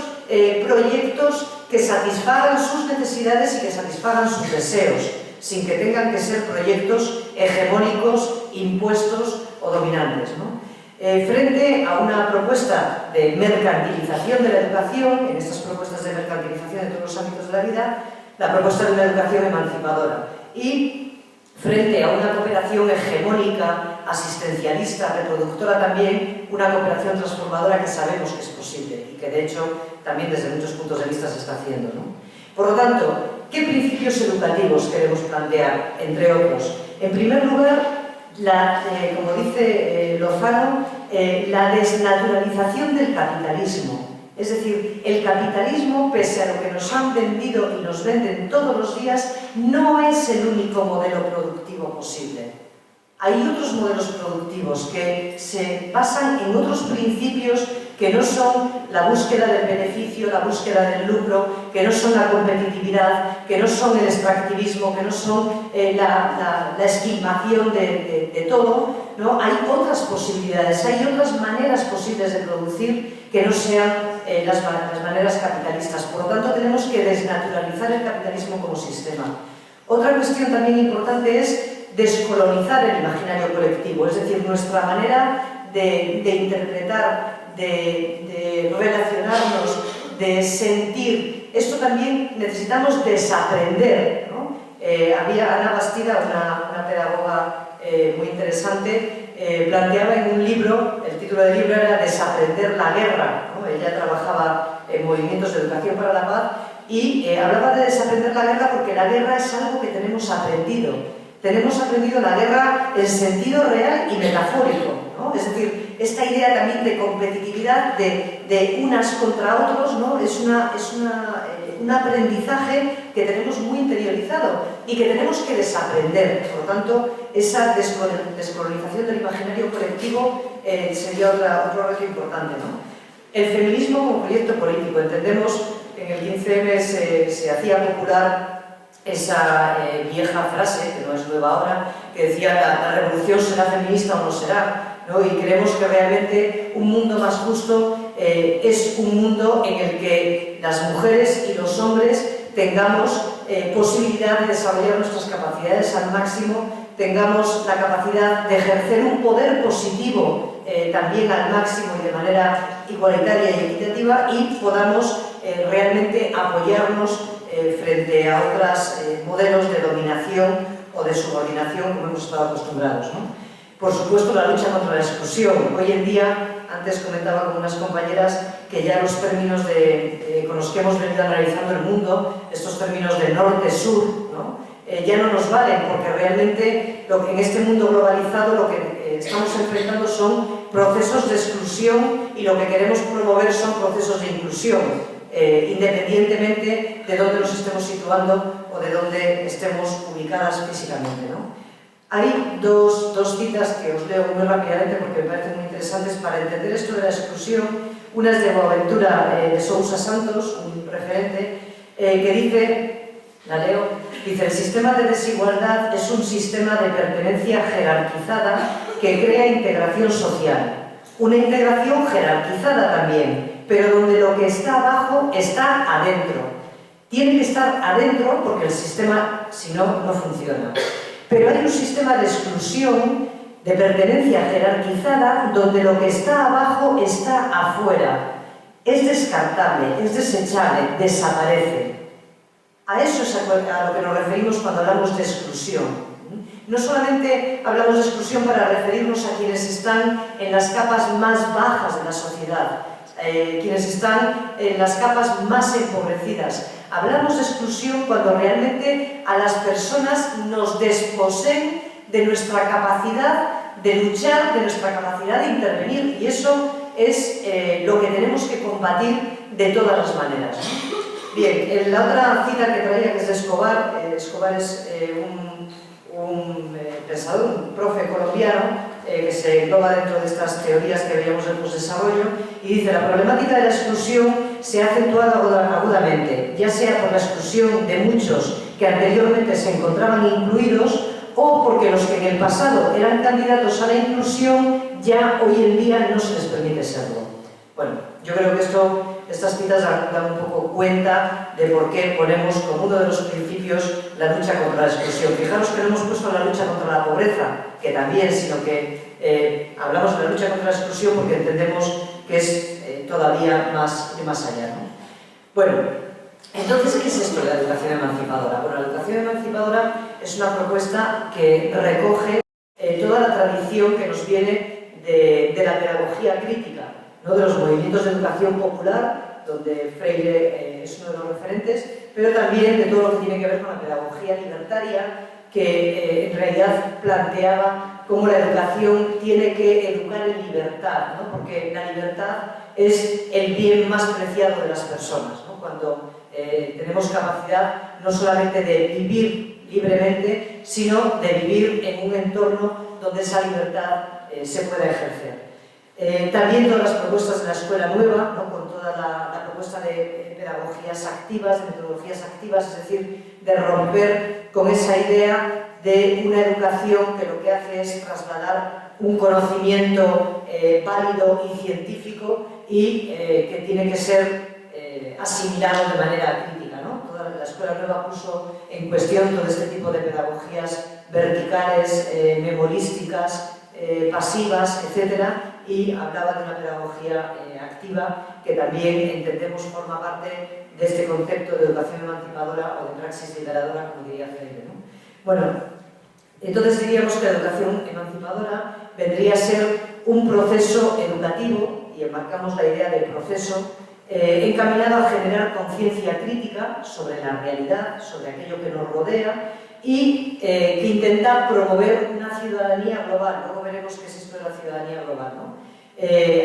proyectos que satisfagan sus necesidades y que satisfagan sus deseos. sin que tengan que ser proyectos hegemónicos, impuestos o dominantes, ¿no? Frente a una propuesta de mercantilización de la educación, en estas propuestas de mercantilización de todos los ámbitos de la vida, la propuesta de una educación emancipadora. Y frente a una cooperación hegemónica, asistencialista, reproductora también, una cooperación transformadora que sabemos que es posible y que de hecho también desde muchos puntos de vista se está haciendo, ¿no? Por lo tanto, ¿qué principios educativos queremos plantear, entre otros? En primer lugar, como dice Lozano, la desnaturalización del capitalismo. Es decir, el capitalismo, pese a lo que nos han vendido y nos venden todos los días, no es el único modelo productivo posible. Hay otros modelos productivos que se basan en otros principios que no son la búsqueda del beneficio, la búsqueda del lucro, que no son la competitividad, que no son el extractivismo, que no son la esquilmación de todo, ¿no? Hay otras posibilidades, hay otras maneras posibles de producir que no sean las maneras capitalistas. Por lo tanto, tenemos que desnaturalizar el capitalismo como sistema. Otra cuestión también importante es descolonizar el imaginario colectivo, es decir, nuestra manera de interpretar, de relacionarnos, de sentir. Esto también necesitamos desaprender, ¿no? Había Ana Bastida, una pedagoga muy interesante, planteaba en un libro, el título del libro era Desaprender la guerra, ¿no? Ella trabajaba en movimientos de educación para la paz y hablaba de desaprender la guerra porque la guerra es algo que tenemos aprendido. Tenemos aprendido la guerra en sentido real y metafórico, ¿no? Es decir, esta idea también de competitividad de unas contra otros, ¿no? Es un aprendizaje que tenemos muy interiorizado y que tenemos que desaprender. Por lo tanto, esa descolonización del imaginario colectivo sería otro reto importante, ¿no? El feminismo como proyecto político. Entendemos que en el 15M se hacía popular esa vieja frase, que no es nueva ahora, que decía la revolución será feminista o no será, ¿no? Y creemos que realmente un mundo más justo es un mundo en el que las mujeres y los hombres tengamos posibilidad de desarrollar nuestras capacidades al máximo, tengamos la capacidad de ejercer un poder positivo también al máximo y de manera igualitaria y equitativa y podamos realmente apoyarnos frente a otros modelos de dominación o de subordinación como hemos estado acostumbrados, ¿no? Por supuesto, la lucha contra la exclusión. Hoy en día, antes comentaba con unas compañeras que ya los términos con los que hemos venido analizando el mundo, estos términos de norte-sur, ¿no? Ya no nos valen porque realmente en este mundo globalizado lo que estamos enfrentando son procesos de exclusión y lo que queremos promover son procesos de inclusión. Independientemente de dónde nos estemos situando o de dónde estemos ubicadas físicamente, ¿no? Hay dos citas que os leo muy rápidamente porque me parecen muy interesantes para entender esto de la exclusión. Una es de Boaventura de Sousa Santos, un referente, que dice, la leo, dice: el sistema de desigualdad es un sistema de pertenencia jerarquizada que crea integración social. Una integración jerarquizada también, pero donde lo que está abajo está adentro. Tiene que estar adentro porque el sistema, si no, no funciona. Pero hay un sistema de exclusión, de pertenencia jerarquizada, donde lo que está abajo está afuera. Es descartable, es desechable, desaparece. A eso es a lo que nos referimos cuando hablamos de exclusión. No solamente hablamos de exclusión para referirnos a quienes están en las capas más bajas de la sociedad, quienes están en las capas más empobrecidas. Hablamos de exclusión cuando realmente a las personas nos desposeen de nuestra capacidad de luchar, de nuestra capacidad de intervenir, y eso es lo que tenemos que combatir de todas las maneras, ¿no? Bien, la otra cita que traía, que es de Escobar. Escobar es un pensador, un profe colombiano, que se engloba dentro de estas teorías que veíamos del postdesarrollo, y dice: la problemática de la exclusión se ha acentuado agudamente, ya sea por la exclusión de muchos que anteriormente se encontraban incluidos, o porque los que en el pasado eran candidatos a la inclusión ya hoy en día no se les permite serlo. Bueno, yo creo que esto estas citas dan un poco cuenta de por qué ponemos como uno de los principios la lucha contra la exclusión. Fijaros que no hemos puesto la lucha contra la pobreza, que también, sino que hablamos de la lucha contra la exclusión porque entendemos que es todavía más allá, ¿no? Bueno, entonces, ¿qué es esto de la educación emancipadora? Bueno, la educación emancipadora es una propuesta que recoge toda la tradición que nos viene de la pedagogía crítica, ¿no? De los movimientos de educación popular, donde Freire es uno de los referentes, pero también de todo lo que tiene que ver con la pedagogía libertaria, que en realidad planteaba cómo la educación tiene que educar en libertad, ¿no? Porque la libertad es el bien más preciado de las personas, ¿no? Cuando tenemos capacidad no solamente de vivir libremente, sino de vivir en un entorno donde esa libertad se pueda ejercer. También todas las propuestas de la escuela nueva, ¿no? Con toda la propuesta de pedagogías activas, de metodologías activas, es decir, de romper con esa idea de una educación que lo que hace es trasladar un conocimiento válido y científico y que tiene que ser asimilado de manera crítica, ¿no? Toda la escuela nueva puso en cuestión todo este tipo de pedagogías verticales, memorísticas, pasivas, etcétera, y hablaba de una pedagogía activa que también entendemos forma parte de este concepto de educación emancipadora o de praxis liberadora, como diría Freire, ¿no? Bueno, entonces diríamos que la educación emancipadora vendría a ser un proceso educativo, y enmarcamos la idea del proceso, encaminado a generar conciencia crítica sobre la realidad, sobre aquello que nos rodea, y que intenta promover una ciudadanía global. Luego veremos qué es esto de la ciudadanía global, ¿no?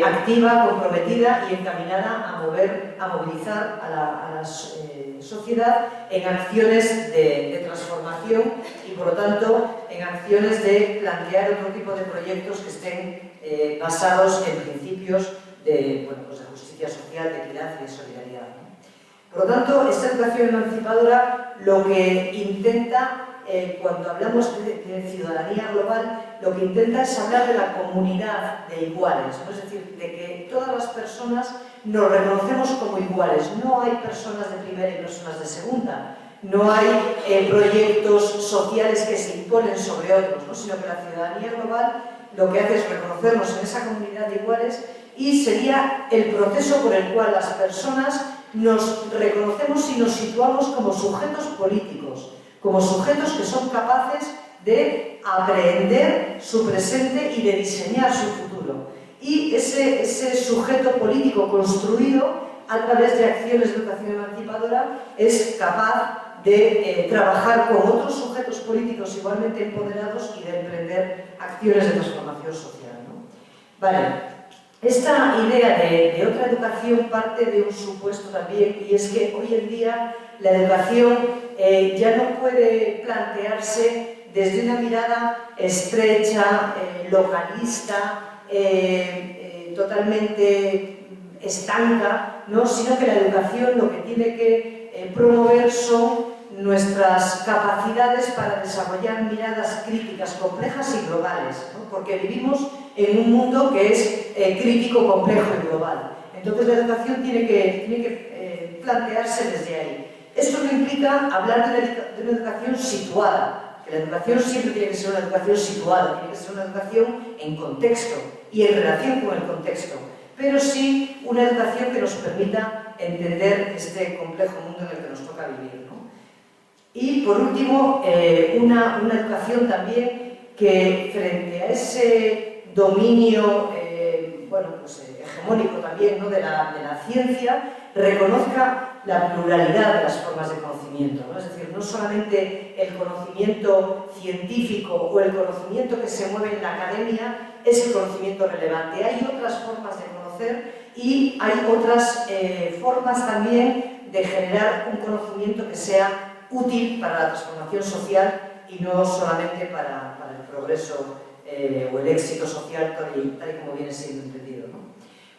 Activa, comprometida y encaminada a movilizar a la sociedad en acciones de transformación y, por lo tanto, en acciones de plantear otro tipo de proyectos que estén basados en principios de justicia social, de equidad y de solidaridad, ¿no? Por lo tanto, esta educación emancipadora lo que intenta, cuando hablamos de ciudadanía global, lo que intenta es hablar de la comunidad de iguales, ¿no? Es decir, de que todas las personas nos reconocemos como iguales. No hay personas de primera y personas de segunda, no hay proyectos sociales que se imponen sobre otros, ¿no? Sino que la ciudadanía global lo que hace es reconocernos en esa comunidad de iguales y sería el proceso por el cual las personas nos reconocemos y nos situamos como sujetos políticos, como sujetos que son capaces de aprehender su presente y de diseñar su futuro. Y ese sujeto político construido a través de acciones de educación emancipadora es capaz de trabajar con otros sujetos políticos igualmente empoderados y de emprender acciones de transformación social, ¿no? Vale. Esta idea de otra educación parte de un supuesto también, y es que hoy en día la educación ya no puede plantearse desde una mirada estrecha, localista, totalmente estanca, ¿no? Sino que la educación lo que tiene que promover son nuestras capacidades para desarrollar miradas críticas, complejas y globales, ¿no? Porque vivimos en un mundo que es crítico, complejo y global. Entonces la educación tiene que plantearse desde ahí. Esto no implica hablar de una educación situada, que la educación siempre tiene que ser una educación situada, tiene que ser una educación en contexto y en relación con el contexto, pero sí una educación que nos permita entender este complejo mundo en el que nos toca vivir, ¿no? Y por último, una educación también que frente a ese dominio hegemónico también, ¿no? de la ciencia, reconozca la pluralidad de las formas de conocimiento, ¿no? Es decir, no solamente el conocimiento científico o el conocimiento que se mueve en la academia es el conocimiento relevante. Hay otras formas de conocer y hay otras formas también de generar un conocimiento que sea útil para la transformación social y no solamente para el progreso o el éxito social tal y como viene siendo entendido, ¿no?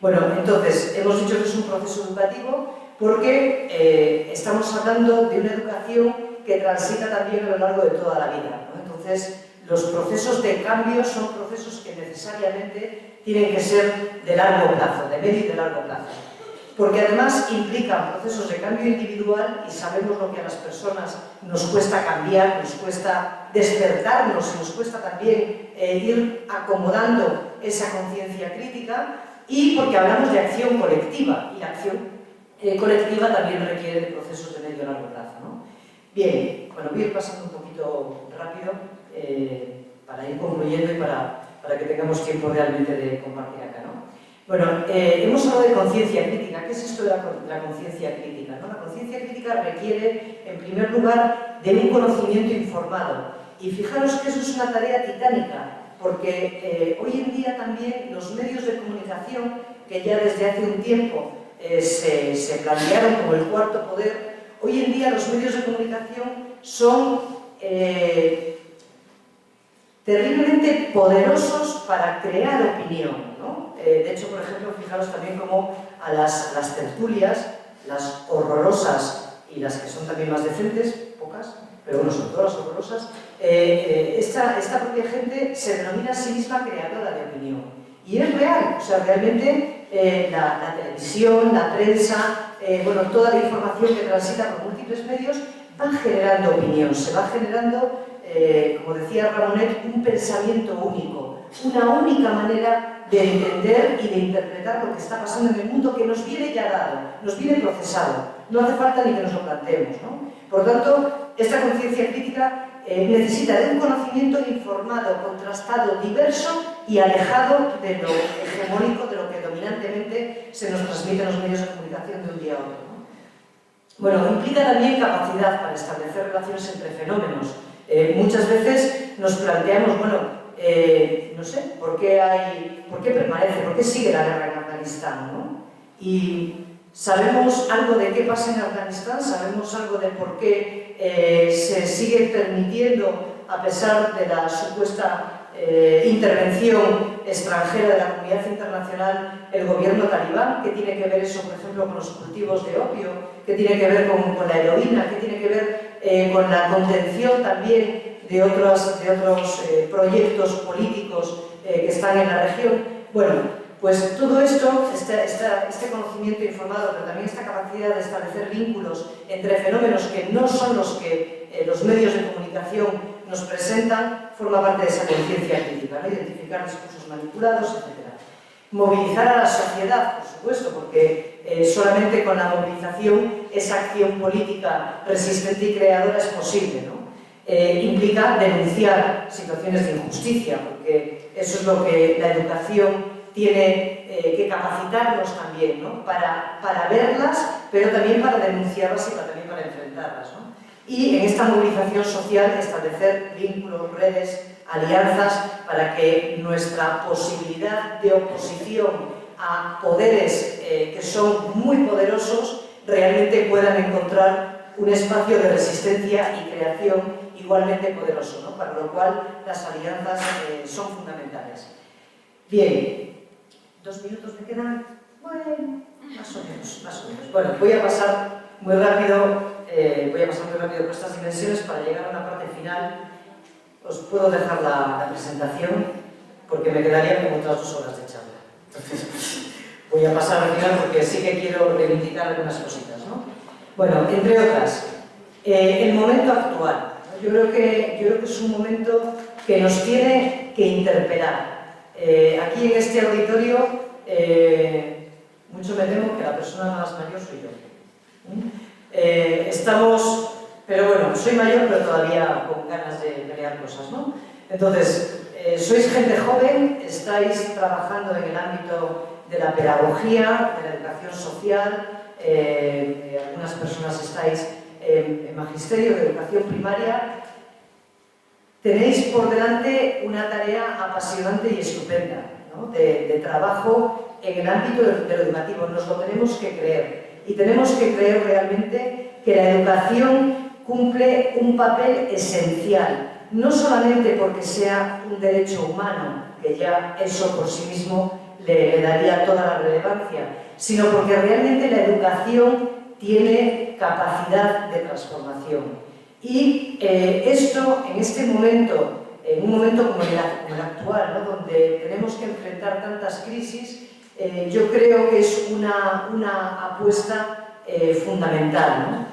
Bueno, entonces, hemos dicho que es un proceso educativo porque estamos hablando de una educación que transita también a lo largo de toda la vida, ¿no? Entonces, los procesos de cambio son procesos que necesariamente tienen que ser de largo plazo, de medio y de largo plazo. porque además implican procesos de cambio individual y sabemos lo que a las personas nos cuesta cambiar, nos cuesta despertarnos, nos cuesta también ir acomodando esa conciencia crítica, y porque hablamos de acción colectiva, y la acción colectiva también requiere de procesos de medio y largo plazo, ¿no? Bien, bueno, voy a ir pasando un poquito rápido para ir concluyendo y para que tengamos tiempo realmente de compartir acá, ¿no? Bueno, hemos hablado de conciencia crítica. ¿Qué es esto de la conciencia crítica, ¿no? La conciencia crítica requiere, en primer lugar, de un conocimiento informado. Y fijaros que eso es una tarea titánica, porque hoy en día también los medios de comunicación, que ya desde hace un tiempo se plantearon como el cuarto poder, hoy en día los medios de comunicación son terriblemente poderosos para crear opinión, ¿no? De hecho, por ejemplo, fijaros también cómo a las tertulias, las horrorosas y las que son también más decentes, pocas, pero bueno, son todas horrorosas, esta propia gente se denomina a sí misma creadora de opinión. Y es real, o sea, realmente la televisión, la prensa, bueno, toda la información que transita por múltiples medios va generando opinión, se va generando, como decía Ramonet, un pensamiento único, una única manera de entender y de interpretar lo que está pasando en el mundo, que nos viene ya dado, nos viene procesado, no hace falta ni que nos lo planteemos, ¿no? Por lo tanto, esta conciencia crítica necesita de un conocimiento informado, contrastado, diverso y alejado de lo hegemónico, de lo que dominantemente se nos transmite en los medios de comunicación de un día a otro, ¿no? Bueno, implica también capacidad para establecer relaciones entre fenómenos. Muchas veces nos planteamos, bueno, no sé, ¿por qué permanece, por qué sigue la guerra en Afganistán, ¿no? Y sabemos algo de qué pasa en Afganistán, sabemos algo de por qué se sigue permitiendo, a pesar de la supuesta intervención extranjera de la comunidad internacional, el gobierno talibán. ¿Qué tiene que ver eso, por ejemplo, con los cultivos de opio? ¿Qué tiene que ver con la heroína? ¿Qué tiene que ver con la contención también de otros proyectos políticos que están en la región? Bueno, pues todo esto, este conocimiento informado, pero también esta capacidad de establecer vínculos entre fenómenos que no son los que los medios de comunicación nos presentan, forma parte de esa conciencia crítica, ¿no? Identificar discursos manipulados, etc. Movilizar a la sociedad, por supuesto, porque solamente con la movilización esa acción política resistente y creadora es posible, ¿no? Implica denunciar situaciones de injusticia, porque eso es lo que la educación tiene que capacitarnos también, ¿no? Para verlas, pero también para denunciarlas y también para enfrentarlas, ¿no? Y en esta movilización social establecer vínculos, redes, alianzas, para que nuestra posibilidad de oposición a poderes que son muy poderosos realmente puedan encontrar un espacio de resistencia y creación igualmente poderoso, ¿no? Para lo cual las alianzas son fundamentales. Bien, 2 minutos me quedan. Bueno, más o menos, más o menos. Bueno, voy a pasar muy rápido por estas dimensiones para llegar a una parte final. Os puedo dejar la presentación porque me quedaría como otras 2 horas de charla. Entonces, voy a pasar al final porque sí que quiero reivindicar algunas cositas, ¿no? Bueno, entre otras, el momento actual. Yo creo que es un momento que nos tiene que interpelar. Aquí en este auditorio, mucho me temo que la persona más mayor soy yo. Pero bueno, soy mayor, pero todavía con ganas de pelear cosas, ¿no? Entonces, sois gente joven, estáis trabajando en el ámbito de la pedagogía, de la educación social, algunas personas estáis en magisterio de educación primaria. Tenéis por delante una tarea apasionante y estupenda, ¿no? de trabajo en el ámbito de lo educativo. Nos lo tenemos que creer. Y tenemos que creer realmente que la educación cumple un papel esencial, no solamente porque sea un derecho humano, que ya eso por sí mismo le daría toda la relevancia, sino porque realmente la educación tiene capacidad de transformación. Y esto, en este momento, en un momento como el actual, ¿no? Donde tenemos que enfrentar tantas crisis, yo creo que es una apuesta fundamental, ¿no?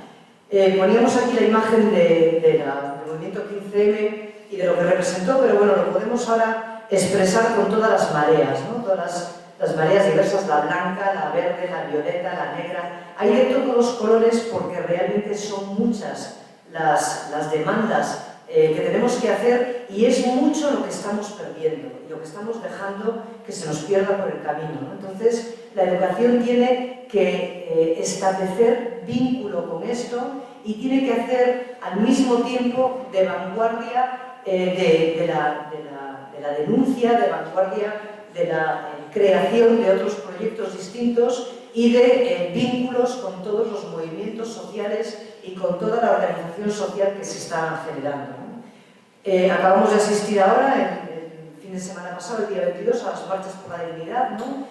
Poníamos aquí la imagen del movimiento 15M y de lo que representó, pero bueno, lo podemos ahora expresar con todas las mareas, ¿no? Todas las mareas diversas, la blanca, la verde, la violeta, la negra. Hay de todos los colores porque realmente son muchas las demandas que tenemos que hacer y es mucho lo que estamos perdiendo y lo que estamos dejando que se nos pierda por el camino, ¿no? Entonces, la educación tiene que establecer vínculo con esto y tiene que hacer al mismo tiempo de vanguardia de la denuncia, de vanguardia de la creación de otros proyectos distintos y de vínculos con todos los movimientos sociales y con toda la organización social que se está generando, ¿no? Acabamos de asistir ahora, el fin de semana pasado, el día 22, a las marchas por la dignidad, ¿no?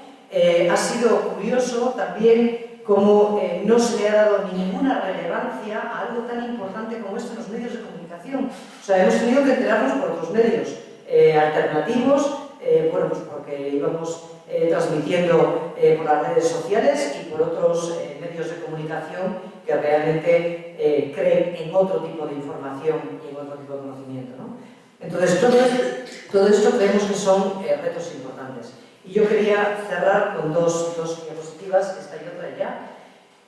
Ha sido curioso también cómo no se le ha dado ninguna relevancia a algo tan importante como esto en los medios de comunicación. O sea, hemos tenido que enterarnos por otros medios alternativos, bueno, pues porque íbamos transmitiendo por las redes sociales y por otros medios de comunicación que realmente creen en otro tipo de información y en otro tipo de conocimiento, ¿no? Entonces, todo esto creemos que son retos importantes. Y yo quería cerrar con dos diapositivas, esta y otra ya.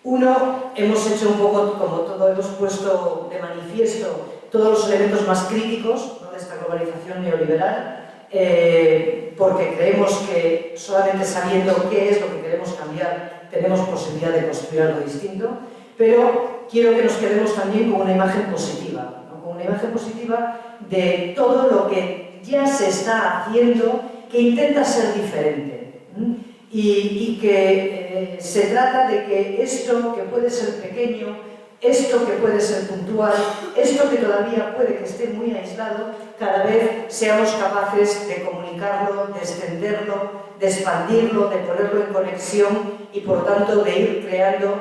Uno, hemos hecho un poco, como todo, hemos puesto de manifiesto todos los elementos más críticos, ¿no?, de esta globalización neoliberal, porque creemos que solamente sabiendo qué es lo que queremos cambiar tenemos posibilidad de construir algo distinto, pero quiero que nos quedemos también con una imagen positiva, ¿no?, con una imagen positiva de todo lo que ya se está haciendo que intenta ser diferente, y que se trata de que esto que puede ser pequeño, esto que puede ser puntual, esto que todavía puede que esté muy aislado, cada vez seamos capaces de comunicarlo, de extenderlo, de expandirlo, de ponerlo en conexión y por tanto de ir creando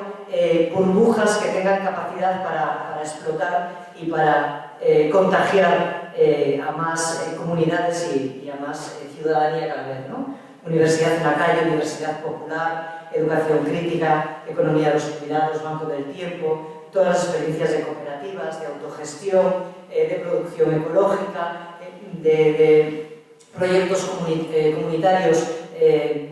burbujas que tengan capacidad para explotar y para contagiar a más comunidades y a más ciudadanía cada vez, ¿no? Universidad en la calle, universidad popular, educación crítica, economía de los cuidados, banco del tiempo, todas las experiencias de cooperativas, de autogestión, de producción ecológica, de proyectos comunitarios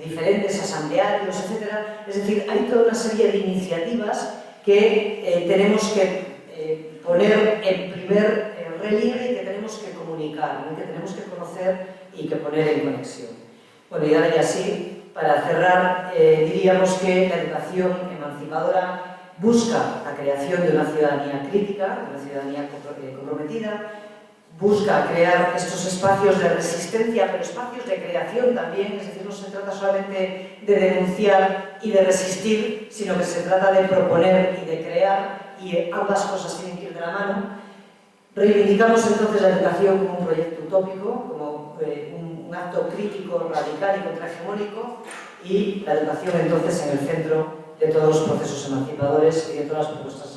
diferentes, asamblearios, etc. Es decir, hay toda una serie de iniciativas que tenemos que poner en primer relieve y que tenemos que comunicar, ¿no?, que tenemos que conocer y que poner en conexión. Bueno, y ahora ya sí, para cerrar, diríamos que la educación emancipadora busca la creación de una ciudadanía crítica, de una ciudadanía comprometida, busca crear estos espacios de resistencia, pero espacios de creación también, es decir, no se trata solamente de denunciar y de resistir, sino que se trata de proponer y de crear, y ambas cosas tienen que ir de la mano. Reivindicamos entonces la educación como un proyecto utópico, como un acto crítico, radical y contrahegemónico, y la educación entonces en el centro de todos los procesos emancipadores y de todas las propuestas